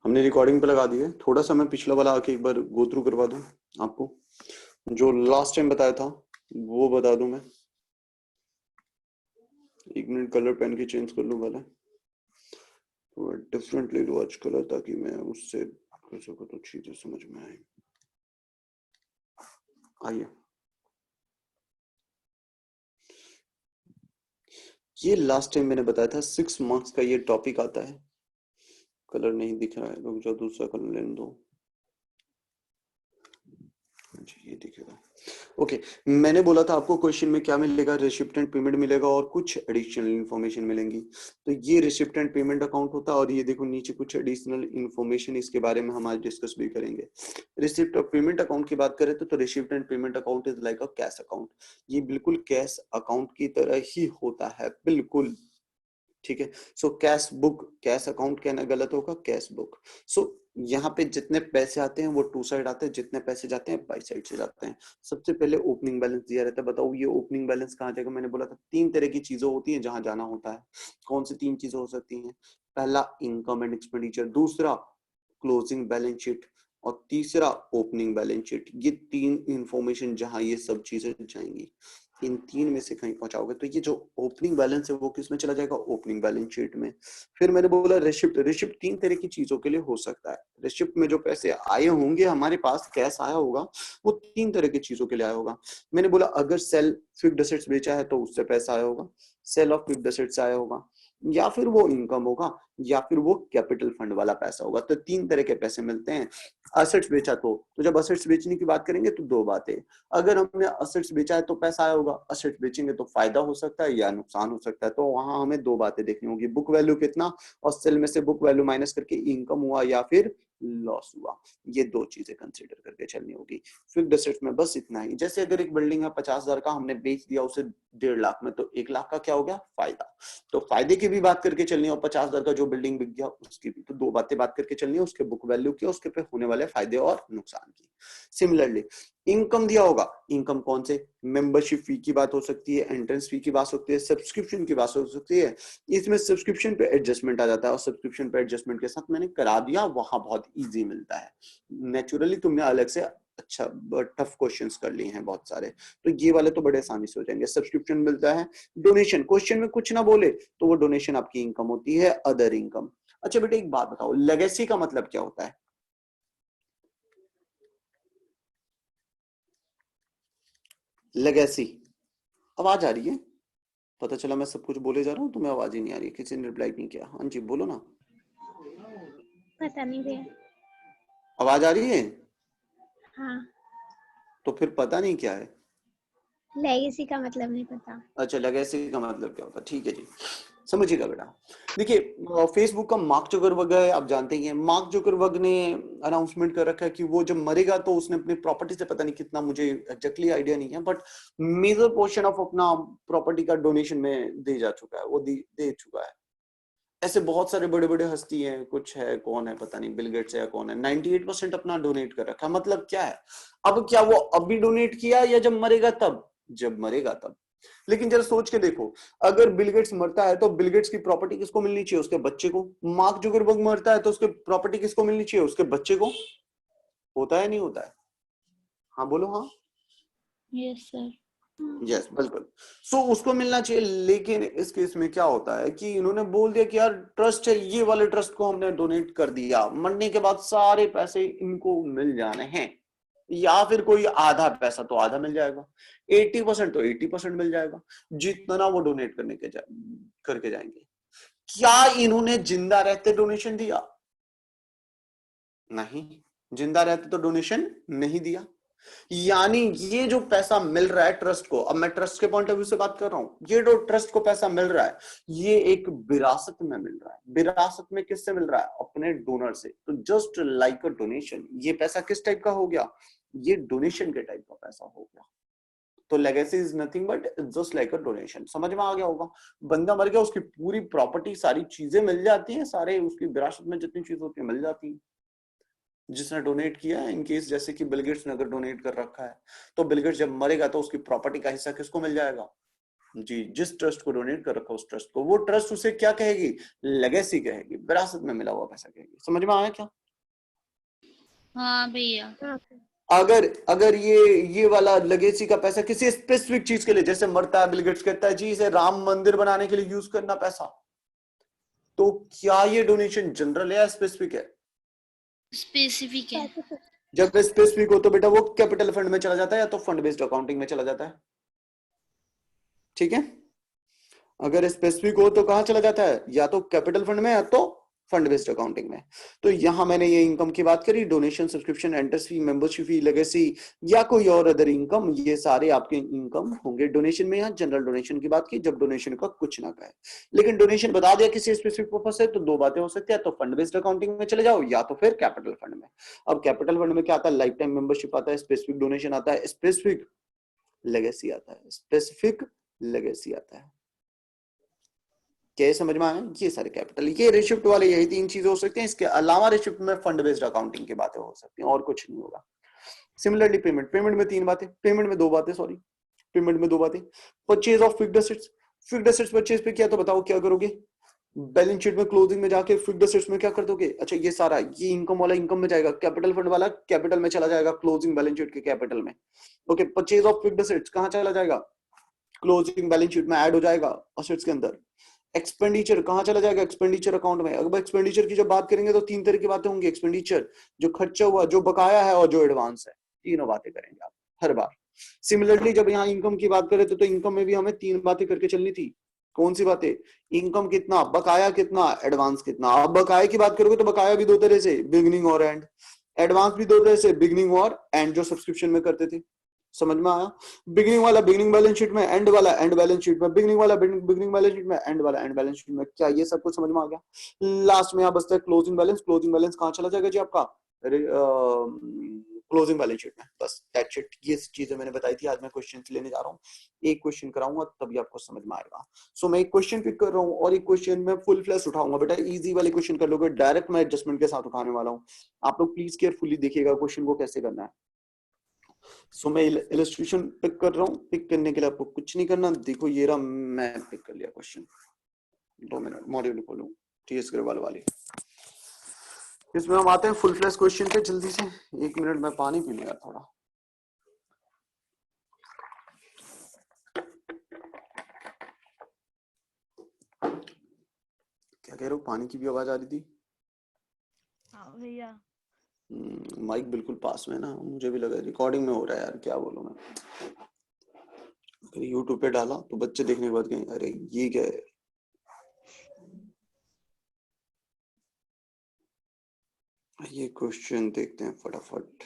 हमने रिकॉर्डिंग पे लगा दी है। थोड़ा सा मैं पिछला वाला आके एक बार गो थ्रू करवा दूं आपको, जो लास्ट टाइम बताया था वो बता दूं मैं। एक मिनट, कलर पेन की चेंज कर लूं पहले, तो डिफरेंट ले लूं आज कलर, ताकि मैं उससे कर सकूं तो चीजें समझ में आए। आइए, ये लास्ट टाइम मैंने बताया था 6 मार्क्स का ये टॉपिक आता है। कलर नहीं दिख रहा है, रुक जाओ दूसरा कलर लेने दो। जी ये दिखेगा। ओके, मैंने बोला था आपको क्वेश्चन में क्या मिलेगा, रिसिप्ट एंड पेमेंट मिलेगा और कुछ एडिशनल इन्फॉर्मेशन मिलेंगी। तो ये रिसिप्ट एंड पेमेंट अकाउंट होता है, और ये देखो नीचे कुछ एडिशनल इन्फॉर्मेशन, इसके बारे में हम आज डिस्कस भी करेंगे। रिसिप्ट और पेमेंट अकाउंट की बात करें तो receipt and payment account is like a cash account. ये बिल्कुल कैश अकाउंट की तरह ही होता है, बिल्कुल। ठीक है, so cash book, cash account कहना गलत होगा, कैश बुक। सो यहाँ पे जितने पैसे आते हैं वो टू साइड आते हैं, जितने पैसे जाते हैं बाई साइड से जाते हैं। सबसे पहले ओपनिंग बैलेंस दिया रहता है। बताओ ये ओपनिंग बैलेंस कहाँ जाएगा? मैंने बोला था 3 तरह की चीजें होती हैं जहां जाना होता है। कौन सी 3 चीजें हो सकती हैं? पहला इनकम एंड एक्सपेंडिचर, दूसरा क्लोजिंग बैलेंस शीट, और तीसरा ओपनिंग बैलेंस शीट। ये 3 इंफॉर्मेशन जहां ये सब चीजें जाएंगी, इन 3 में से कहीं पहुंचाओगे तो ये जो ओपनिंग बैलेंस है वो किस में चला जाएगा? ओपनिंग बैलेंस शीट में। फिर मैंने बोला रिसिप्ट, रिसिप्ट 3 तरह की चीजों के लिए हो सकता है। रिसिप्ट में जो पैसे आए होंगे, हमारे पास कैश आया होगा, वो 3 तरह की चीजों के लिए आया होगा। मैंने बोला अगर सेल फिक्स्ड एसेट्स बेचा है तो उससे पैसा आया होगा, सेल ऑफ फिक्स्ड एसेट्स आया होगा, या फिर वो इनकम होगा, या फिर वो कैपिटल फंड वाला पैसा होगा। तो 3 तरह के पैसे मिलते हैं। असेट्स बेचा तो जब असेट्स बेचने की बात करेंगे तो 2 बातें, अगर हमने असेट्स बेचा है तो पैसा आया होगा, असेट्स बेचेंगे तो फायदा हो सकता है या नुकसान हो सकता है। तो वहां हमें 2 बातें देखनी होगी, बुक वैल्यू कितना, और सेल में से बुक वैल्यू माइनस करके इनकम हुआ या फिर लॉस हुआ। ये 2 चीजें कंसीडर करके चलनी होगी। फिक्स्ड एसेट्स में बस इतना ही। जैसे अगर एक बिल्डिंग है 50,000 का, हमने बेच दिया उसे 1.5 लाख में, तो 1 लाख का क्या हो गया? फायदा। तो फायदे की भी बात करके चलनी है, और 50,000 का जो बिल्डिंग बिक गया उसकी भी। तो 2 बातें बात करके चलनी है, उसके बुक वैल्यू की, उसके पे होने वाले फायदे और नुकसान की। सिमिलरली इनकम दिया होगा, इनकम कौन से? मेंबरशिप फी की बात हो सकती है, एंट्रेंस फी की बात हो सकती है, सब्सक्रिप्शन की बात हो सकती है। इसमें सब्सक्रिप्शन पे एडजस्टमेंट आ जाता है, और सब्सक्रिप्शन पे एडजस्टमेंट के साथ मैंने करा दिया, वहां बहुत इजी मिलता है। नेचुरली तुमने अलग से अच्छा टफ क्वेश्चंस कर लिए हैं बहुत सारे, तो ये वाले तो बड़े आसानी से हो जाएंगे। सब्सक्रिप्शन मिलता है। डोनेशन, क्वेश्चन में कुछ ना बोले तो वो डोनेशन आपकी इनकम होती है, अदर इनकम। अच्छा बेटे एक बात बताओ, लेगेसी का मतलब क्या होता है? लेगेसी, आवाज आ रही है? पता चला मैं सब कुछ बोले जा रहा हूँ, तुम्हें आवाज ही नहीं आ रही है, किसी ने रिप्लाई नहीं किया। हाँ जी बोलो ना। पता नहीं भैया। आवाज आ रही है? हाँ, तो फिर पता नहीं क्या है? लेगेसी का मतलब नहीं पता। अच्छा, लेगेसी का मतलब क्या होता है? ठीक है जी, समझिएगा बेटा। देखिए, फेसबुक का मार्क जुकरबर्ग है, आप जानते ही हैं। मार्क जुकरबर्ग ने अनाउंसमेंट कर रखा है कि वो जब मरेगा तो उसने अपनी प्रॉपर्टी से, पता नहीं कितना, मुझे एग्जैक्टली आइडिया नहीं है, बट मेजर पोर्शन ऑफ अपना प्रॉपर्टी का डोनेशन में दे जा चुका है, वो दे चुका है। ऐसे बहुत सारे बड़े बड़े हस्ती हैं, कुछ है, कौन है पता नहीं, बिल गेट्स है या कौन है, 98% अपना डोनेट कर रखा है। मतलब क्या है? अब क्या वो अभी डोनेट किया या जब मरेगा तब? जब मरेगा तब। लेकिन जरा सोच के देखो, अगर बिल गेट्स मरता है तो बिल गेट्स की प्रॉपर्टी किसको मिलनी चाहिए? उसके बच्चे को। मार्क जुकरबर्ग मरता है तो उसके प्रॉपर्टी किसको मिलनी चाहिए? उसके बच्चे को। होता है नहीं होता है? हाँ बोलो हाँ। Yes sir. यस बिल्कुल। सो उसको मिलना चाहिए। लेकिन इस केस में क्या होता है कि इन्होंने बोल दिया कि यार ट्रस्ट है, ये वाले ट्रस्ट को हमने डोनेट कर दिया, मरने के बाद सारे पैसे इनको मिल जाने हैं, या फिर कोई आधा पैसा तो आधा मिल जाएगा, 80% तो 80% मिल जाएगा, जितना वो डोनेट करके जाएंगे। क्या इन्होंने जिंदा रहते डोनेशन दिया? नहीं, जिंदा रहते तो डोनेशन नहीं दिया। यानी ये जो पैसा मिल रहा है ट्रस्ट को, अब मैं ट्रस्ट के पॉइंट ऑफ व्यू से बात कर रहा हूं, ये जो ट्रस्ट को पैसा मिल रहा है, ये एक विरासत में मिल रहा है। विरासत में किससे मिल रहा है? अपने डोनर से। तो जस्ट लाइक अ डोनेशन, ये पैसा किस टाइप का हो गया? ये डोनेशन के टाइप का पैसा हो गया। तो legacy is nothing but just like a donation. समझ में आ गया होगा? बंदा मर गया, उसकी पूरी प्रॉपर्टी, सारी चीजें मिल जाती हैं, सारे उसकी विरासत में जितनी चीज होती है मिल जाती है जिसने डोनेट किया है। इनकेस जैसे कि बिल गेट्स ने अगर डोनेट कर रखा है, तो बिल गेट्स जब मरेगा तो उसकी प्रॉपर्टी का हिस्सा किसको मिल जाएगा? जी, जिस ट्रस्ट को डोनेट कर रखा उस ट्रस्ट को, वो ट्रस्ट उसे क्या कहेगी, लेगेसी कहेगी, विरासत में मिला हुआ पैसा कहेगी। समझ में आया क्या? हाँ भैया। हाँ अगर अगर ये वाला लेगेसी का पैसा किसी स्पेसिफिक चीज के लिए, जैसे मरता है बिल गेट्स कहता है जी इसे राम मंदिर बनाने के लिए यूज करना पैसा, तो क्या ये डोनेशन जनरल है या स्पेसिफिक है? स्पेसिफिक है। specific। जब स्पेसिफिक हो तो बेटा वो कैपिटल फंड में चला जाता है या तो फंड बेस्ड अकाउंटिंग में चला जाता है। ठीक है, अगर स्पेसिफिक हो तो कहां चला जाता है, या तो कैपिटल फंड में या तो फंड बेस्ड अकाउंटिंग में। तो यहां मैंने ये इनकम की बात करी, donation, subscription, entrance fee, membership fee, legacy या कोई और अदर इनकम, ये सारे आपके इनकम होंगे। डोनेशन में यहां जनरल डोनेशन की बात की जब डोनेशन का कुछ ना कहे, लेकिन डोनेशन बता दिया किसी स्पेसिफिक पर्पस से, तो दो बातें हो सकती है, तो फंड बेस्ड अकाउंटिंग में चले जाओ या तो फिर कैपिटल फंड में। अब कैपिटल फंड में क्या आता है, लाइफ टाइम मेंबरशिप आता है, स्पेसिफिक डोनेशन आता है, स्पेसिफिक लेगेसी आता है, स्पेसिफिक लेगेसी आता है। क्या समझ में आया? ये सारे कैपिटल, ये रिसिप्ट वाले यही तीन चीजें हो सकती हैं। इसके अलावा रिसिप्ट में फंड बेस्ड अकाउंटिंग की बातें हो सकती हैं और कुछ नहीं होगा। सिमिलरली पेमेंट, पेमेंट में तीन बातें, पेमेंट में दो बातें, सॉरी पेमेंट में दो बातें। Purchase of fixed assets, fixed assets purchase पे किया तो बताओ क्या करोगे, बैलेंस शीट में क्लोजिंग में जाके फिक्स्ड एसेट्स में क्या कर दोगे, अच्छा ये सारा ये इनकम वाला इनकम में जाएगा, कैपिटल फंड वाला कैपिटल में चला जाएगा, क्लोजिंग बैलेंस शीट के कैपिटल में। Okay, purchase of fixed assets कहां चला जाएगा, क्लोजिंग बैलेंस शीट में ऐड हो जाएगा एसेट्स के अंदर। एक्सपेंडिचर कहां चला जाएगा, एक्सपेंडिचर अकाउंट में। अगर एक्सपेंडिचर की जब बात करेंगे तो तीन तरह की बातें होंगी, एक्सपेंडिचर जो खर्चा हुआ, जो बकाया है और जो एडवांस है, तीनों बातें करेंगे आप हर बार। सिमिलरली जब यहाँ इनकम की बात करें तो इनकम में भी हमें तीन बातें करके चलनी थी। कौन सी बातें, इनकम कितना, बकाया कितना, एडवांस कितना। अब बकाया की बात करोगे तो बकाया भी दो तरह से, बिगिनिंग और एंड। एडवांस भी दो तरह से, बिगिनिंग और एंड, जो सब्सक्रिप्शन में करते थे। समझ में आया? बिगिनिंग वाला बिगिनिंग बैलेंस शीट में, एंड वाला एंड बैलेंस शीट में, बिगिनिंग वाला बिगिनिंग बैलेंस शीट में, एंड वाला एंड बैलेंस शीट में। क्या ये सब कुछ समझ में आ गया? लास्ट में यहाँ बचता है क्लोजिंग बैलेंस। क्लोजिंग बैलेंस कहाँ चला जाएगा जी आपका, क्लोजिंग बैलेंस शीट में। बस दैट्स इट। ये चीजें मैंने बताई थी। आज मैं क्वेश्चन लेने जा रहा हूँ, एक क्वेश्चन कराऊंगा तभी आपको समझ में आएगा। सो मैं एक क्वेश्चन पिक कर रहा हूँ और एक क्वेश्चन में फुल फ्लैश उठाऊंगा। बेटा इजी वाले क्वेश्चन कर लोगे, डायरेक्ट मैं एडजस्टमेंट के साथ उठाने वाला हूँ। आप लोग प्लीज केयरफुली देखिएगा क्वेश्चन को कैसे करना है। सो मैं इलस्ट्रेशन पिक कर रहा हूँ। पिक करने के लिए आपको कुछ नहीं करना, देखो ये रहा, मैं पिक कर लिया क्वेश्चन। 2 मिनट मॉड्यूल खोलूं, टीएस ग्रेवाल वाली। इसमें हम आते हैं फुल फ्लैश क्वेश्चन पे जल्दी से। 1 मिनट में पानी पी लिया थोड़ा। क्या कह रहे हो, पानी की भी आवाज आ रही थी? हाँ भैया। माइक बिल्कुल पास में ना, मुझे भी लगा रिकॉर्डिंग में हो रहा है यार, क्या बोलूं मैं। यूट्यूब पे डाला तो बच्चे देखने के बाद कहें अरे ये क्या है। ये क्वेश्चन देखते हैं फटाफट।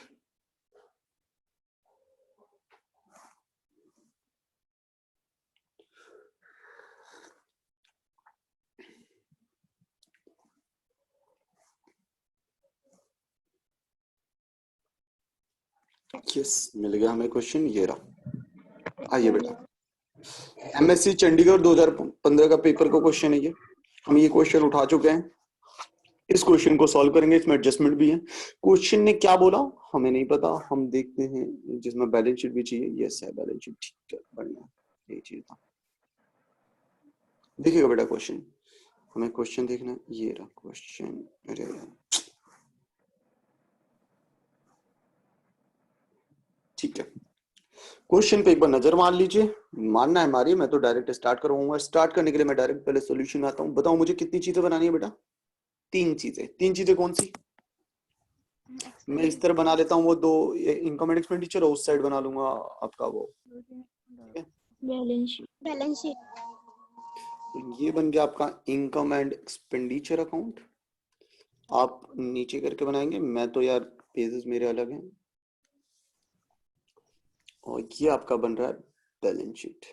यस, मिल गया हमें क्वेश्चन, ये रहा। आइए बेटा, एमएससी चंडीगढ़ 2015 का पेपर का क्वेश्चन है ये। हम ये क्वेश्चन उठा चुके हैं, इस क्वेश्चन को सॉल्व करेंगे। इसमें एडजस्टमेंट भी है। क्वेश्चन ने क्या बोला हमें नहीं पता, हम देखते हैं। जिसमें बैलेंस शीट भी चाहिए, यस है बैलेंस शीट, ठीक है बढ़िया, यही चीज था। देखिएगा बेटा क्वेश्चन, हमें क्वेश्चन देखना है। ये रहा क्वेश्चन, अरे ठीक है। क्वेश्चन पे एक बार नजर मार लीजिए, मानना है हमारी। मैं तो डायरेक्ट स्टार्ट करूंगा। स्टार्ट करने के लिए मैं डायरेक्ट पहले सॉल्यूशन आता हूँ। बताओ मुझे कितनी चीजें बनानी है बेटा? तीन चीजें। तीन चीजें कौन सी? मैं इस तरह बना लेता हूँ, वो दो इनकम एंड एक्सपेंडिचर, और उस साइड बना लूंगा आपका वो, बैलेंस शीट। तो ये बन गया आपका इनकम एंड एक्सपेंडिचर अकाउंट। आप नीचे करके बनाएंगे, मैं तो यार पेजेस मेरे अलग हैं। और ये आपका बन रहा है बैलेंस शीट।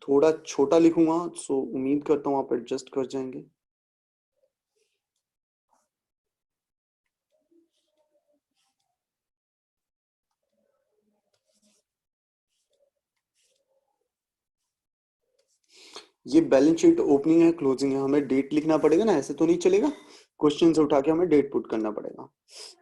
थोड़ा छोटा लिखूंगा, सो उम्मीद करता हूँ आप एडजस्ट कर जाएंगे। ये बैलेंस शीट ओपनिंग है, क्लोजिंग है, हमें डेट लिखना पड़ेगा ना, ऐसे तो नहीं चलेगा। क्वेश्चन से उठा के हमें डेट पुट करना पड़ेगा।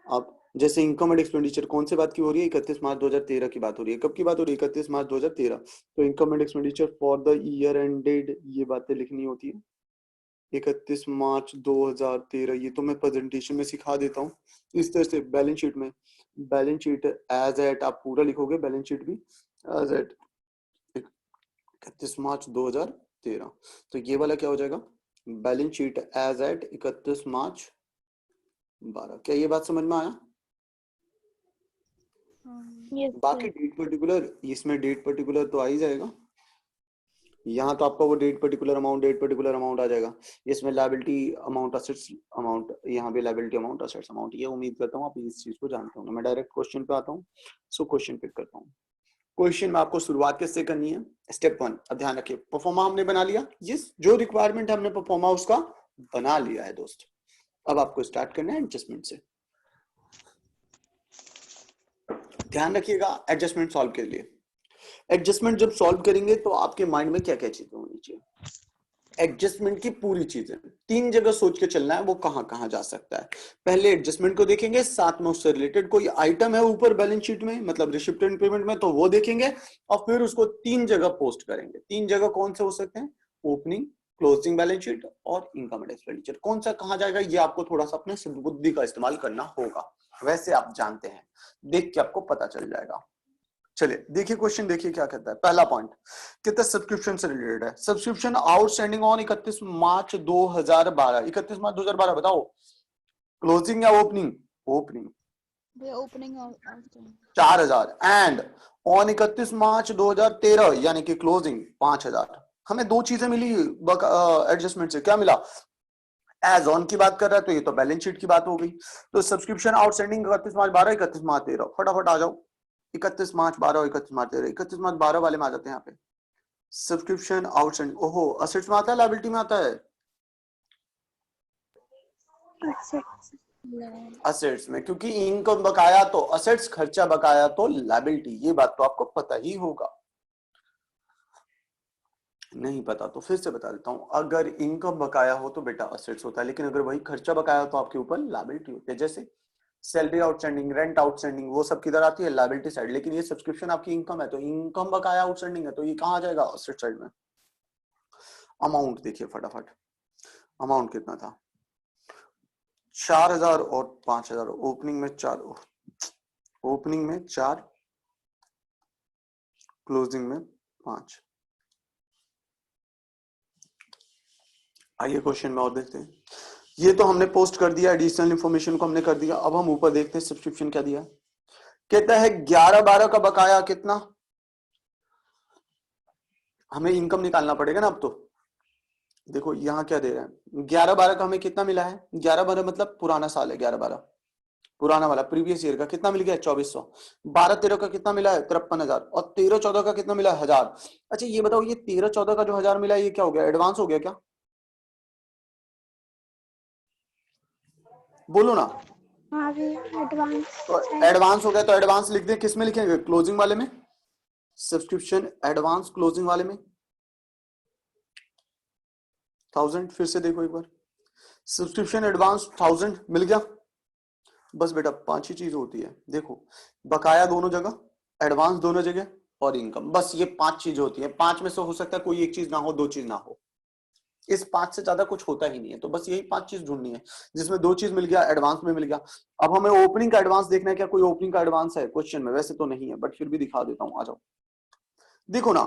अब जैसे इनकम एंड एक्सपेंडिचर कौन से बात की हो रही है, 31 मार्च 2013 की बात हो रही है। कब की बात हो रही है, 31 मार्च 2013। तो income and expenditure for the year ended, ये बातें लिखनी होती है 31 मार्च 2013। ये तो मैं प्रेजेंटेशन में सिखा देता हूँ इस तरह से। बैलेंस शीट में, बैलेंस शीट एज एट आप पूरा लिखोगे, बैलेंस शीट भी एज एट 31 मार्च 2013। तो ये वाला क्या हो जाएगा, बैलेंस शीट एज एट 31 मार्च 12। क्या ये बात समझ में आया? Yes, बाकी sir. डेट पर्टिकुलर, इसमें डेट पर्टिकुलर तो आ ही जाएगा। यहाँ तो आपका वो डेट पर्टिकुलर अमाउंट आ जाएगा। इसमें लायबिलिटी अमाउंट, असेट्स अमाउंट, यहाँ पे लायबिलिटी अमाउंट, असेट्स अमाउंट। ये उम्मीद करता हूँ आप इस चीज को जानते होंगे। मैं डायरेक्ट क्वेश्चन पे आता हूँ। सो क्वेश्चन पिक करता हूँ। क्वेश्चन में आपको शुरुआत किससे करनी है, स्टेप 1। अब ध्यान रखिए, परफॉर्मा हमने बना लिया, यस, जो रिक्वायरमेंट हमने परफॉर्मा उसका बना लिया है दोस्त। अब आपको स्टार्ट करना है एडजस्टमेंट से। ध्यान रखिएगा एडजस्टमेंट सॉल्व के लिए, एडजस्टमेंट जब सॉल्व करेंगे तो आपके माइंड में क्या क्या चीजें होनी चाहिए। एडजस्टमेंट की पूरी चीजें 3 जगह सोच के चलना है, वो कहां कहां जा सकता है। पहले एडजस्टमेंट को देखेंगे, साथ में उससे रिलेटेड कोई आइटम है ऊपर बैलेंस शीट में, मतलब रिसिप्ट एंड पेमेंट में, तो वो देखेंगे और फिर उसको 3 जगह पोस्ट करेंगे। 3 जगह कौन से हो सकते हैं, ओपनिंग, क्लोजिंग बैलेंस शीट और इनकम एंड एक्सपेंडिचर। कौन सा कहां जाएगा ये आपको थोड़ा सा अपने बुद्धि का इस्तेमाल करना होगा, वैसे आप जानते हैं, देख के आपको पता चल जाएगा। चलिए देखिए क्वेश्चन, देखिए क्या कहता है। पहला पॉइंट कितना सब्सक्रिप्शन से रिलेटेड है। सब्सक्रिप्शन आउटस्टैंडिंग ऑन 31 मार्च 2012। 31 मार्च 2012 बताओ, क्लोजिंग या opening? Opening, The opening of the 4000। And on 31 मार्च 2013 यानी कि क्लोजिंग 5000। हमें दो चीजें मिली एडजस्टमेंट से। क्या मिला, एज ऑन की बात कर रहा है तो ये तो बैलेंस शीट की बात हो गई। तो सब्सक्रिप्शन आउटस्टैंडिंग 31 मार्च 12, 31 मार्च 13, फटाफट आ जाओ। 31 मार्च 12, 31 मार्च 13, 31 मार्च 12 वाले में आ जाते हैं यहाँ पे। सब्सक्रिप्शन आउटस्टैंडिंग, ओहो, असेट्स में आता है लायबिलिटी में आता है? assets. असेट्स में, क्योंकि इनकम बकाया तो असेट्स, खर्चा बकाया तो लायबिलिटी। ये बात तो आपको पता ही होगा, नहीं पता तो फिर से बता देता हूं। अगर इनकम बकाया हो तो बेटा असेट्स होता है, लेकिन अगर वही खर्चा बकाया हो तो आपके ऊपर लायबिलिटी होती है। जैसे सैलरी आउटस्टैंडिंग, रेंट आउटस्टैंडिंग, वो सब किधर आती है, लायबिलिटी साइड। लेकिन ये सब्सक्रिप्शन आपकी इनकम है, तो इनकम बकाया आउटस्टैंडिंग है, तो ये कहां जाएगा, असेट साइड में। अमाउंट देखिए फटाफट, अमाउंट कितना था, 4000 और 5000। ओपनिंग में 4, ओपनिंग में 4, क्लोजिंग में 5। आइए क्वेश्चन में और देखते हैं। ये तो हमने पोस्ट कर दिया, एडिशनल इंफॉर्मेशन को हमने कर दिया। अब हम ऊपर देखते हैं सब्सक्रिप्शन क्या दिया। कहता है 11/12 का बकाया कितना, हमें इनकम निकालना पड़ेगा ना अब तो। देखो यहाँ क्या दे रहे हैं, 11/12 का हमें कितना मिला है, 11/12 मतलब पुराना साल है, 11/12 पुराना वाला, प्रीवियस ईयर का कितना मिल गया, 2400। 12/13 का कितना मिला है, 53,000। और 13/14 का कितना मिला है, 1000। अच्छा ये बताओ, ये 13/14 का जो 1000 मिला है, ये क्या हो गया, एडवांस हो गया क्या? बोलो ना। हाँ भी एडवांस तो एडवांस हो गया, तो एडवांस लिख दें, किस में लिखेंगे, क्लोजिंग वाले में। सब्सक्रिप्शन एडवांस क्लोजिंग वाले में 1000। फिर से देखो एक बार, सब्सक्रिप्शन एडवांस 1000 मिल गया। बस बेटा 5 ही चीज होती है, देखो, बकाया दोनों जगह, एडवांस दोनों जगह और इनकम, बस ये 5 चीज होती है। 5 में से हो सकता है कोई एक चीज ना हो, 2 चीज ना हो, इस 5 से ज्यादा कुछ होता ही नहीं है। तो बस यही 5 चीज ढूंढनी है, जिसमें 2 चीज मिल गया, एडवांस में मिल गया। अब हमें ओपनिंग का एडवांस देखना है, क्या कोई ओपनिंग का एडवांस है क्वेश्चन में? वैसे तो नहीं है, बट फिर भी दिखा देता हूं, आ जाओ। देखो ना,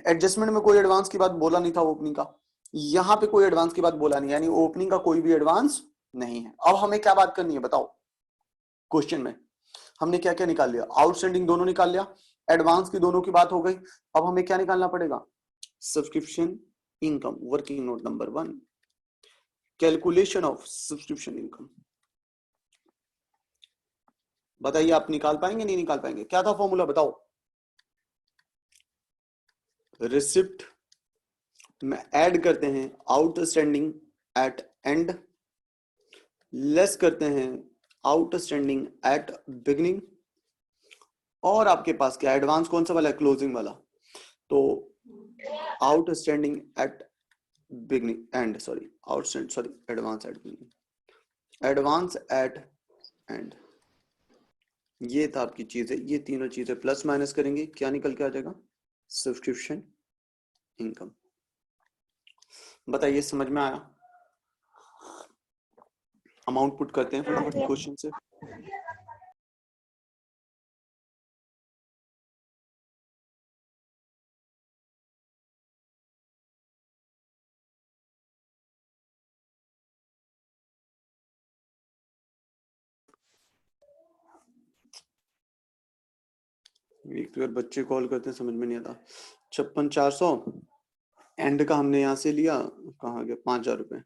एडजस्टमेंट में कोई एडवांस की बात बोला नहीं था ओपनिंग का, यहां पे कोई एडवांस की बात बोला नहीं, यानी ओपनिंग का कोई भी एडवांस नहीं है। अब हमें क्या बात करनी है बताओ, क्वेश्चन में हमने क्या क्या निकाल लिया, आउटस्टैंडिंग दोनों निकाल लिया, एडवांस की दोनों की बात हो गई। अब हमें क्या निकालना पड़ेगा, subscription income. Working note number 1, calculation of subscription income. बताइए आप निकाल पाएंगे, नहीं निकाल पाएंगे? क्या था फॉर्मूला बताओ, रिसिप्ट में ऐड करते हैं आउटस्टैंडिंग एट एंड, लेस करते हैं आउटस्टैंडिंग एट बिगिनिंग, और आपके पास क्या एडवांस कौन सा वाला है, क्लोजिंग वाला। तो outstanding at beginning and, sorry outstand, sorry advance at beginning, advance at and, ये था आपकी चीजें, ये तीनों चीजें प्लस माइनस करेंगे, क्या निकल के आ जाएगा? Subscription income. बताइए समझ में आया? अमाउंट पुट करते हैं फटाफट क्वेश्चन से। एक तो यार बच्चे कॉल करते हैं, समझ में नहीं आता। 56,400 एंड का हमने यहाँ से लिया, कहाँ गया? 5,000 रुपए।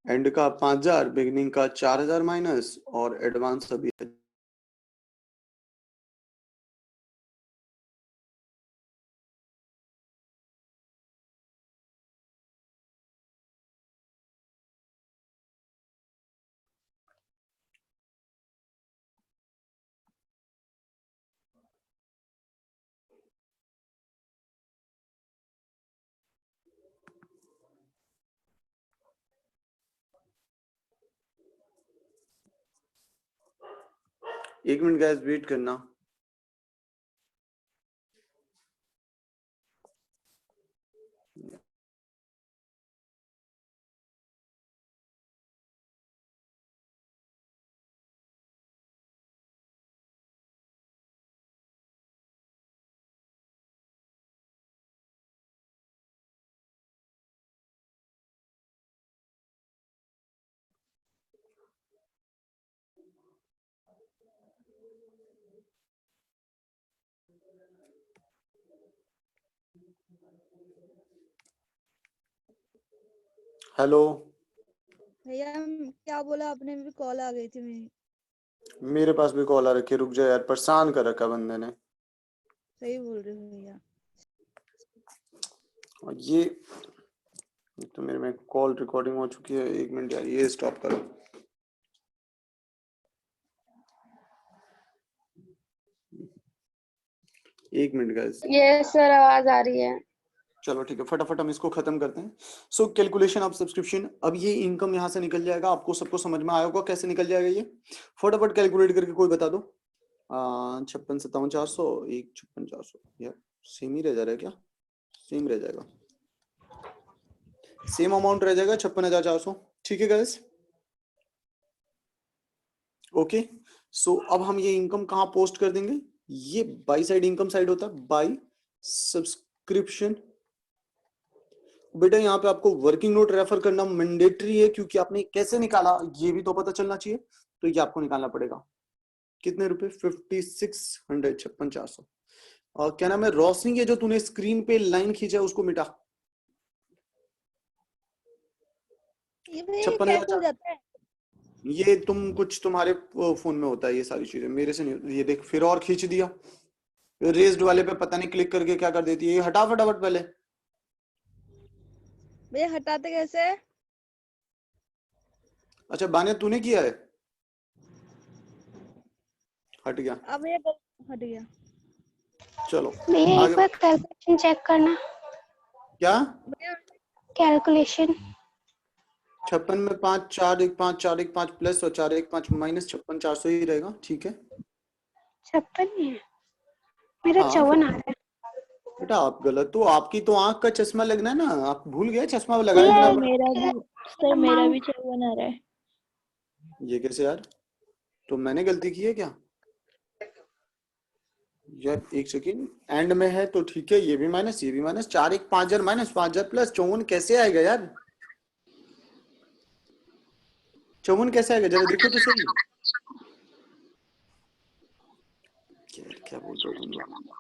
एंड का 5,000, बिगिनिंग का 4,000 माइनस, और एडवांस अभी एक मिनट गैस वेट करना। हेलो, भैया क्या बोला आपने? भी कॉल आ गई थी मेरी। मेरे पास भी कॉल आ रखी है, रुक जा यार, परेशान कर रखा बंदे ने। सही बोल रहे हो भैया। और ये तो मेरे में कॉल रिकॉर्डिंग हो चुकी है। एक मिनट यार, ये स्टॉप करो। एक मिनट गाइस। ये सर आवाज आ रही है। चलो ठीक है, फटाफट हम इसको खत्म करते हैं। सो कैलकुलेशन ऑफ सब्सक्रिप्शन, अब ये इनकम यहाँ से निकल जाएगा। आपको सबको समझ में आया होगा कैसे निकल जाएगा ये? फटाफट कैलकुलेट करके कोई बता दो। 56,57,400, 56,400 यार सेम ही रह जा रहा है क्या? सेम रह जाएगा, सेम अमाउंट रह जाएगा 56,400। ठीक है गाइस, ओके। सो अब हम ये इनकम कहाँ पोस्ट कर देंगे? ये बाई साइड इनकम साइड होता है, बाई सब्सक्रिप्शन। बेटा यहाँ पे आपको वर्किंग नोट रेफर करना मैंडेटरी है, क्योंकि आपने कैसे निकाला ये भी तो पता चलना चाहिए। तो ये आपको निकालना पड़ेगा। कितने रुपए? 5600, 56,400। और क्या नाम है रोशनी, ये जो तूने स्क्रीन पे लाइन खींचा उसको मिटा। ये भैया 56,400 कैसे हो जाता है? ये तुम कुछ तुम्हारे फोन में होता है ये सारी चीजें, मेरे से नहीं। ये देख फिर और खींच दिया। रेज्ड वाले पे पता नहीं क्लिक करके क्या कर देती है। ये हटा फटाफट पहले। भैया हटाते कैसे? अच्छा बानिया तूने किया है? हट गया, अब भैया हट गया। चलो भैया आगे। एक बार कैलकुलेशन चेक करना। क्या? भैया कैलकुलेशन 56 में 5 4 1 5 4 1 5 प्लस और 4 1 5 माइनस 56,400 ही रहेगा। ठीक है 56 नहीं है, मेरा हाँ 54 आ रहा है। बेटा आप गलत हो, आपकी तो आंख का चश्मा लगना है ना, आप भूल गए चश्मा लगाए बिना। मेरा भी सर, मेरा भी 54 आ रहा है। ये कैसे यार? तो मैंने गलती की है क्या यार? एक सेकेंड, एंड में है तो ठीक है, ये भी माइनस ये भी माइनस। 4 1 5,000 माइनस 5,000 प्लस 54 कैसे आएगा यार? 54 कैसे आएगा जरा देखो तो सही। क्या बोल रहे हो तुम लोग?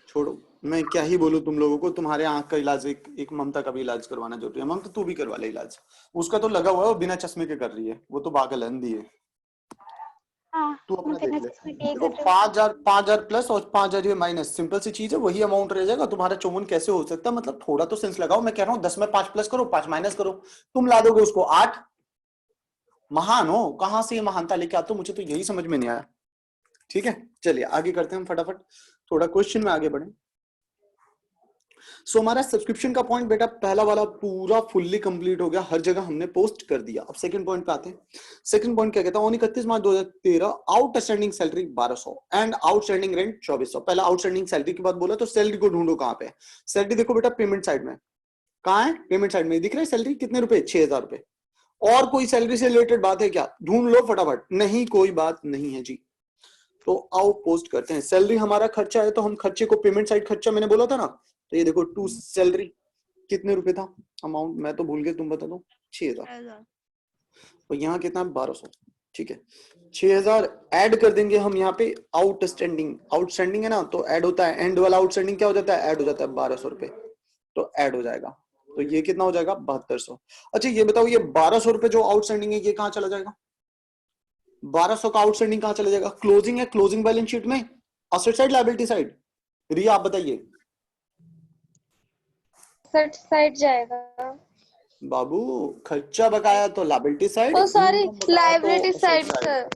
छोड़ो, मैं क्या ही बोलूं तुम लोगों को। तुम्हारे आंख का इलाज एक ममता का भी इलाज करवाना जरूरी है। ममता तू भी करवा ले इलाज, उसका तो लगा हुआ है, वो बिना चश्मे के कर रही है, वो तो पागल अंधी है। हाँ, तू अपना मैं देख बिना ले। चश्मे के देखो कर रही हूँ। 5,000 प्लस और 5,000 ये माइनस, सिंपल सी चीज है, वही अमाउंट रह जाएगा। तुम्हारा 54 कैसे हो सकता है? मतलब थोड़ा तो सेंस लगाओ। मैं कह रहा हूँ 10 में 5 प्लस करो, 5 माइनस करो, तुम ला दोगे उसको 8। महान हो, कहां से ये महानता लेके आते हो? मुझे तो यही समझ में नहीं आया। ठीक है चलिए आगे करते हैं हम फटाफट, थोड़ा क्वेश्चन में आगे बढ़े। सो हमारा सब्सक्रिप्शन का पॉइंट बेटा पहला वाला पूरा फुल्ली कंप्लीट हो गया, हर जगह हमने पोस्ट कर दिया। अब सेकंड पॉइंट पे आते हैं। सेकंड पॉइंट क्या कहता है, 31 मार्च 2013 outstanding salary 1200 and outstanding rent 2400। पहला आउटस्टैंडिंग सैलरी की बात बोला तो सैलरी को ढूंढो कहां पे। सैलरी देखो बेटा पेमेंट साइड में, कहां है, पेमेंट साइड में दिख रहा है सैलरी कितने रुपए, 6000 रुपए। और कोई सैलरी से रिलेटेड बात है क्या, ढूंढ लो फटाफट। नहीं कोई बात नहीं है जी। तो आओ पोस्ट करते हैं। सैलरी हमारा खर्चा है तो हम खर्चे को पेमेंट साइड खर्चा मैंने बोला था ना, तो ये देखो टू सैलरी कितने रुपए था अमाउंट, मैं तो भूल गया, तुम बता दो। 6000। 6000। तो यहाँ कितना, 1200। ठीक है, 6000 ऐड कर देंगे हम यहाँ पे। आउटस्टैंडिंग, आउटस्टैंडिंग है ना तो ऐड होता है, एंड वाला आउटस्टैंडिंग क्या हो जाता है, ऐड हो जाता है 1200 रुपए, तो ऐड हो जाएगा। तो ये कितना हो जाएगा, 7200। अच्छा ये बताओ, ये 1200 रुपए जो आउटस्टैंडिंग है ये कहाँ चला जाएगा, 1200 का आउटस्टैंडिंग कहाँ चला जाएगा, क्लोजिंग है, क्लोजिंग बैलेंस शीट में, असेट साइड लायबिलिटी साइड। रिया आप बताइए। असेट साइड जाएगा। बाबू खर्चा बकाया तो लायबिलिटी साइड, ओ सॉरी, इनकम बकाया तो liability asset side side। Sir.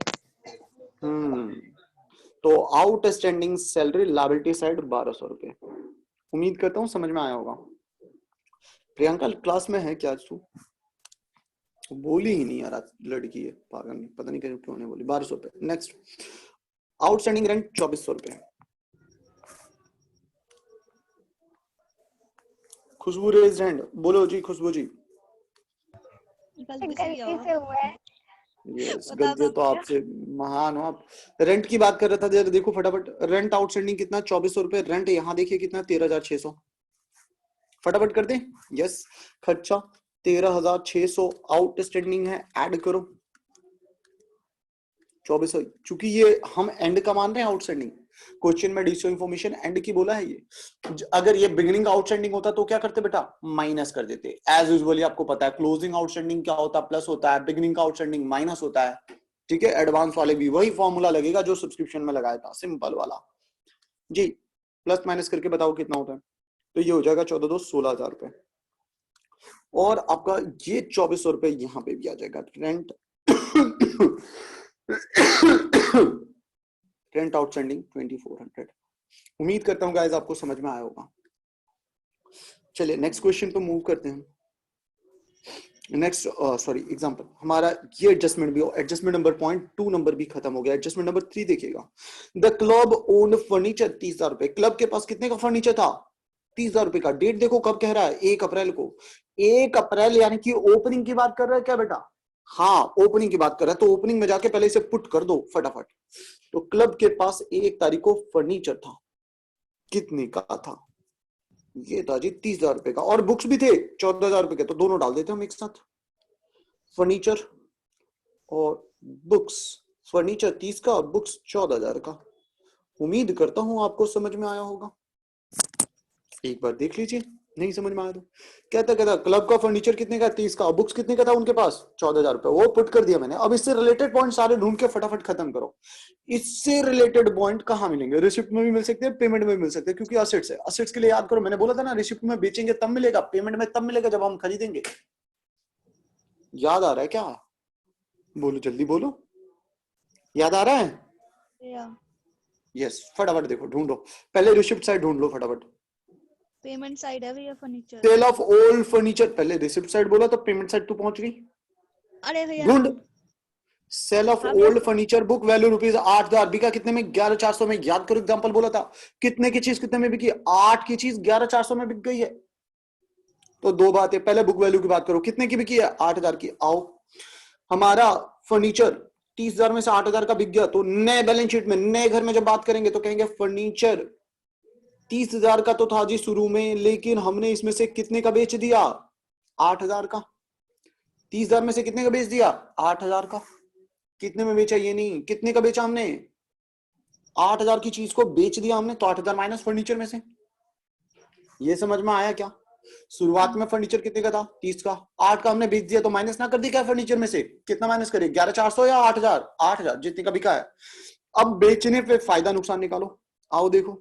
तो आउटस्टैंडिंग सैलरी लायबिलिटी साइड 1200 रुपए। उम्मीद करता हूँ समझ में आया होगा। प्रियंका क्लास में है क्या आज तू, बोली ही नहीं यार, आज लड़की है पागल, नहीं पता नहीं क्यों नहीं बोली। 1200 रुपए। नेक्स्ट, आउटस्टैंडिंग रेंट 2400 रुपए। खुशबू रेज हैंड, बोलो जी खुशबू जी। गलती से गलती किया हुआ। से हुआ है। यस, बता गलती दो तो आपसे, महान हो आप। रेंट की बात कर रहा था, जरा देखो फटाफट। रेंट आउटस्टैंडिंग कितना, 2400 रुपए रेंट। यहाँ देखिए कितना, 13600। फटाफट कर दे। यस, खर्चा 13600 आउटस्टैंडिंग है, ऐड करो 2400। चूंकि ये हम एंड का मान रहे हैं आउटस्टैंडिंग, क्वेश्चन में डीसीओ इंफॉर्मेशन एंड की बोला है ये। अगर ये बिगिनिंग आउटस्टैंडिंग होता तो क्या करते बेटा, माइनस कर देते। एज यूजुअली आपको पता है क्लोजिंग आउटस्टैंडिंग क्या होता है, प्लस होता है, बिगिनिंग का आउटस्टैंडिंग माइनस होता है। ठीक है, एडवांस वाले भी वही फॉर्मूला लगेगा जो सब्सक्रिप्शन में लगाया था, सिंपल वाला जी। प्लस माइनस करके बताओ कितना होता है, तो ये हो जाएगा 14 2 16,000 रुपए। और आपका ये 2400 रुपए यहाँ पे भी आ जाएगा। Rent rent outstanding 2400। उम्मीद करता हूँ गाइस आपको समझ में आया होगा। चलिए नेक्स्ट क्वेश्चन पे मूव करते हैं। नेक्स्ट सॉरी एग्जांपल, हमारा ये एडजस्टमेंट भी, एडजस्टमेंट नंबर पॉइंट 2 नंबर भी खत्म हो गया। एडजस्टमेंट नंबर 3 देखिएगा। द क्लब ओन फर्नीचर 30,000 रुपए। क्लब के पास कितने का फर्नीचर था, 30,000 रुपए का। डेट देखो कब कह रहा है, 1 अप्रैल को। 1 अप्रैल यानी कि ओपनिंग की बात कर रहा है क्या बेटा, हाँ ओपनिंग की बात कर रहा है। तो ओपनिंग में जाके पहले इसे पुट कर दो फटाफट। तो क्लब के पास 1 तारीख को फर्नीचर था, कितने का था, ये था जी 30,000 रुपए का। और बुक्स भी थे 14,000 रुपए के, तो दोनों डाल देते हम एक साथ, फर्नीचर और बुक्स। फर्नीचर 30 का, बुक्स 14,000 का। उम्मीद करता हूं आपको समझ में आया होगा। एक बार देख लीजिए, नहीं समझ में आया तो। कहता क्लब का फर्नीचर कितने का, 30 का। बुक्स कितने का था उनके पास, 14,000 रुपए। वो पुट कर दिया मैंने। अब इससे रिलेटेड पॉइंट सारे ढूंढ के फटाफट खत्म करो। इससे रिलेटेड पॉइंट कहां मिलेंगे, रिसिप्ट में भी मिल सकते हैं, पेमेंट में भी मिल सकते हैं, क्योंकि असेट्स है। असेट्स के लिए याद करो, मैंने बोला था ना, रिसिप्ट में बेचेंगे तब मिलेगा, पेमेंट में तब मिलेगा जब हम खरीदेंगे। याद आ रहा है क्या, बोलो जल्दी बोलो, याद आ रहा है। यस, फटाफट देखो ढूंढो, पहले रिसिप्ट साइड ढूंढ लो फटाफट। पेमेंट साइड है भैया furniture. Sale of old furniture, पहले रिसिप्ट साइड बोला तो पेमेंट साइड तू पहुंच गई। अरे भैया ढूंढ। सेल ऑफ हाँ भैया, old furniture book value rupees 8,000, बिका कितने में, 11,400 में। याद करो एग्जांपल बोला था, कितने की चीज कितने में बिकी, 8 की चीज 11,400 में बिक गई है। तो दो बातें, पहले बुक वैल्यू की बात करो, कितने की बिकी है, 8,000 की। आओ, हमारा फर्नीचर 30,000 में से 8,000 का बिक गया, तो नए बैलेंस शीट में, नए घर में जब बात करेंगे तो कहेंगे फर्नीचर 30,000 का तो था जी शुरू में, लेकिन हमने इसमें से कितने का बेच दिया, 8,000 का। 30,000 में से कितने का बेच दिया, 8,000 का। कितने में बेचा, ये नहीं, कितने का बेचा हमने, 8,000 की चीज को बेच दिया हमने, तो 8,000 माइनस फर्नीचर में से। ये समझ में आया क्या, शुरुआत में फर्नीचर कितने का था, 30 का, 8 का हमने बेच दिया, तो माइनस ना कर दी क्या फर्नीचर में से, कितना माइनस करिए, 11,400 या 8,000, 8,000 जितने का बिका है। अब बेचने पे फायदा नुकसान निकालो। आओ देखो,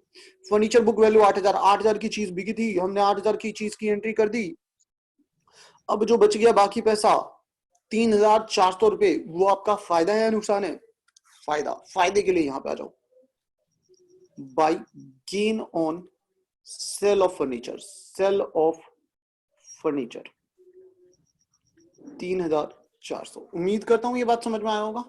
फर्नीचर बुक वैल्यू 8,000, 8,000 की चीज बिकी थी, हमने 8,000 की चीज की एंट्री कर दी। अब जो बच गया बाकी पैसा 3,400 रुपए, वो आपका फायदा है या नुकसान है, फायदा। फायदे के लिए यहां पे आ जाओ, by gain on sale of furniture 3,400। उम्मीद करता हूं ये बात समझ में आया होगा।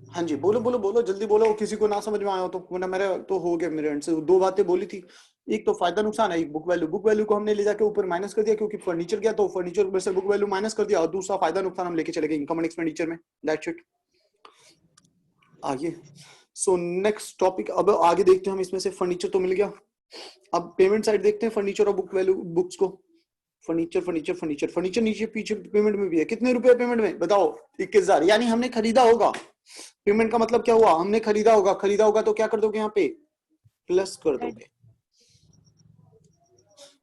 हाँ जी, बोलो बोलो बोलो, जल्दी बोलो, किसी को ना समझ में आया हो तो, वरना मेरे तो हो गया, मेरे एंड से 2 बातें बोली थी। एक तो फायदा नुकसान है, एक बुक वैल्यू को हमने ले जाके ऊपर माइनस कर दिया क्योंकि फर्नीचर गया, तो फर्नीचर में से बुक वैल्यू माइनस कर दिया, और दूसरा फायदा नुकसान हम लेके चले गए इनकम एंड एक्सपेंडिचर में। That's it. आगे सो नेक्स्ट टॉपिक, अब आगे देखते हैं हम। इसमें से फर्नीचर तो मिल गया, अब पेमेंट साइड देखते हैं फर्नीचर और बुक वैल्यू बुक्स को। फर्नीचर नीचे पीछे पेमेंट में भी है। कितने रुपए पेमेंट में बताओ? 21,000। यानी हमने खरीदा होगा। पेमेंट का मतलब क्या हुआ? हमने खरीदा होगा तो क्या कर दोगे यहाँ पे? प्लस कर दोगे।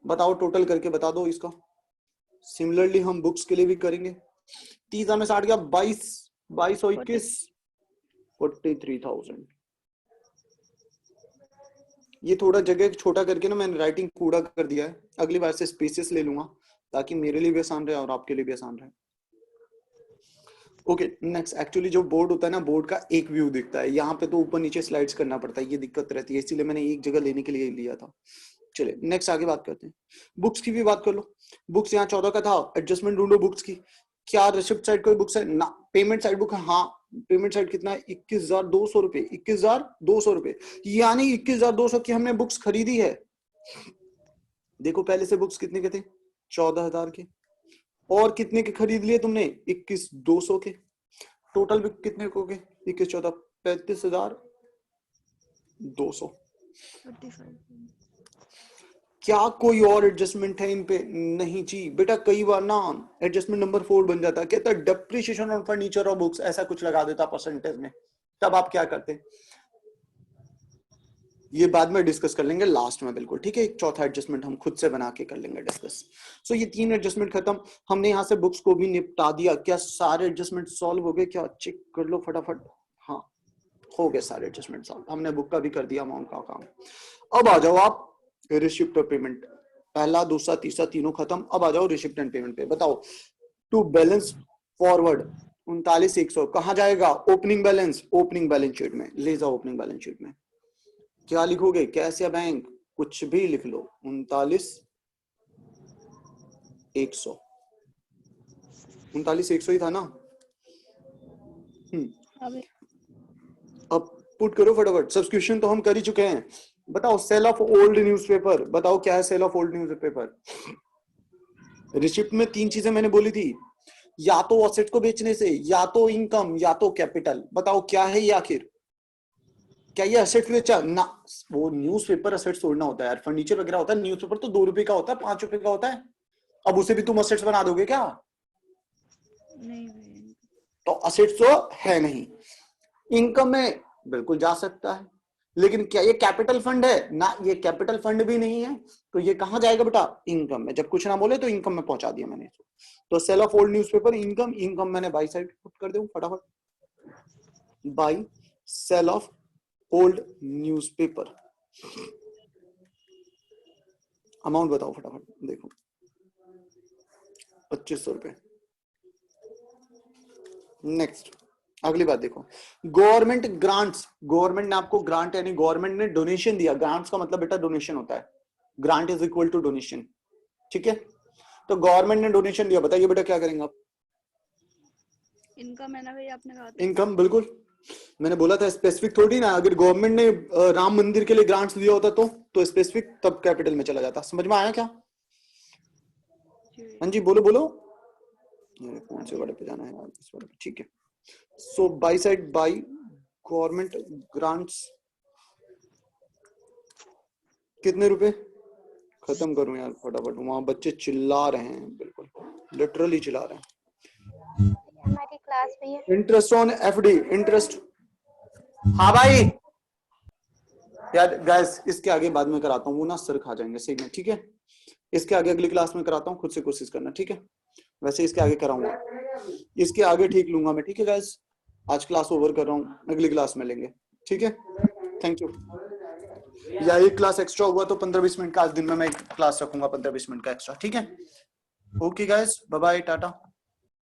बताओ टोटल करके बता दो इसका। सिमिलरली हम बुक्स के लिए भी करेंगे। 30 में 60 गया, 22 और 21 43,000। ये थोड़ा जगह छोटा करके ना मैंने राइटिंग कूड़ा कर दिया है, अगली बार से स्पेसेस ले लूंगा ताकि मेरे लिए भी आसान रहे और आपके लिए भी आसान रहे। ओके नेक्स्ट, एक्चुअली जो बोर्ड होता है ना, बोर्ड का एक व्यू दिखता है, यहाँ पे तो ऊपर नीचे स्लाइड्स करना पड़ता है, ये दिक्कत रहती है, इसीलिए मैंने एक जगह लेने के लिए लिया था। चलिए नेक्स्ट आगे बात करते हैं। बुक्स की भी बात कर लो। बुक्स यहाँ 14 का था, एडजस्टमेंट ढूंढो बुक्स की। क्या रिसिप्ट साइड कोई बुक्स है ना? पेमेंट साइड बुक है, हाँ। पेमेंट साइड कितना है? 21,200 रुपए। 21,200 रुपए, यानी 21,200 की हमने बुक्स खरीदी है। देखो पहले से बुक्स कितने के थे? 14,000 के। और कितने के खरीद लिए तुमने? 21,200 के। टोटल भी कितने को के? 21 14 35,200। क्या कोई और एडजस्टमेंट है इन पे? नहीं जी बेटा, कई बार ना एडजस्टमेंट नंबर 4 बन जाता है, कहता है डेप्रिसिएशन ऑन फर्नीचर और बुक्स, ऐसा कुछ लगा देता परसेंटेज में। तब आप क्या करते? ये बाद में डिस्कस कर लेंगे लास्ट में, बिल्कुल ठीक है। एक चौथा एडजस्टमेंट हम खुद से बना के कर लेंगे डिस्कस। सो ये 3 एडजस्टमेंट खत्म। हमने यहाँ से बुक्स को भी निपटा दिया। क्या सारे एडजस्टमेंट सॉल्व हो गए? क्या चेक कर लो फटाफट। हाँ हो गए सारे एडजस्टमेंट सॉल्व। हमने बुक का भी कर दिया, अमाउंट का काम। अब आ जाओ आप रिसिप्ट और पेमेंट। पहला दूसरा तीसरा तीनों खत्म। अब आ जाओ रिसिप्ट एंड पेमेंट पे। बताओ टू बैलेंस फॉरवर्ड 39,100 कहाँ जाएगा? ओपनिंग बैलेंस शीट में ले जाओ। ओपनिंग बैलेंस शीट में क्या लिखोगे? कैश या बैंक? कुछ भी लिख लो। 39,100 39,100 ही था ना? अब पुट करो फटाफट। सब्सक्रिप्शन तो हम कर ही चुके हैं। बताओ सेल ऑफ ओल्ड न्यूज़पेपर। बताओ क्या है sale of old newspaper? Receipt में 3 चीजें मैंने बोली थी, या तो असेट को बेचने से, या तो इनकम, या तो कैपिटल। बताओ क्या है ये आखिर? क्या ये असेट बेचा ना? वो न्यूज़पेपर असेट छोड़ना होता है यार। फर्नीचर वगैरह होता है, न्यूज़पेपर तो 2 रुपए का होता है, 5 रुपए का होता है। अब उसे भी तुम असेट्स बना दोगे क्या? नहीं तो असेट्स तो है नहीं। इनकम में बिल्कुल जा सकता है, लेकिन क्या ये कैपिटल फंड है ना? ये कैपिटल फंड भी नहीं है, तो ये कहां जाएगा बेटा? इनकम में। जब कुछ ना बोले तो इनकम में पहुंचा दिया मैंने। तो sale of old newspaper income मैंने बाई साइड पुट कर दूं फटाफट। By sale of old newspaper. Amount बताओ फटाफट। देखो 2,500 रुपए। नेक्स्ट अगली बात देखो, गवर्नमेंट ग्रांट्स। गवर्नमेंट ने आपको ग्रांट यानी गवर्नमेंट ने डोनेशन दिया। ग्रांट्स का मतलब बेटा डोनेशन होता है। Grant is equal to donation, ठीक है? तो गवर्नमेंट ने डोनेशन दिया, बताइए बेटा क्या करेंगे आप? इनकम है ना भैया, आपने कहा था। इनकम, बिल्कुल मैंने बोला था स्पेसिफिक थोड़ी ना। अगर गवर्नमेंट ने राम मंदिर के लिए ग्रांट्स दिया होता तो स्पेसिफिक तब कैपिटल में चला जाता। समझ में आया क्या? हाँ जी बोलो बोलो। कौन से वाले पे जाना है? इस वाले पे, ठीक है। So by side by government grants कितने रुपए? खत्म करूं यार फटाफट, वहां बच्चे चिल्ला रहे हैं, बिल्कुल लिटरली चिल्ला रहे हैं। हमारी क्लास भी है। Interest on FD, interest. हाँ भाई यार गाइस, इसके आगे बाद में कराता हूँ, वो ना सर खा जाएंगे सही में, ठीक है? इसके आगे अगली क्लास में कराता हूँ, खुद से कोशिश करना, ठीक है? वैसे इसके आगे कराऊंगा, इसके आगे ठीक लूंगा मैं, ठीक है गाइस? आज क्लास ओवर कर रहा हूँ, अगली क्लास में लेंगे, ठीक है? Thank you. या एक क्लास एक्स्ट्रा हुआ तो 15-20 मिनट का आज दिन में मैं एक क्लास रखूंगा, 15-20 मिनट का एक्स्ट्रा, ठीक है? Okay guys, bye bye, Tata.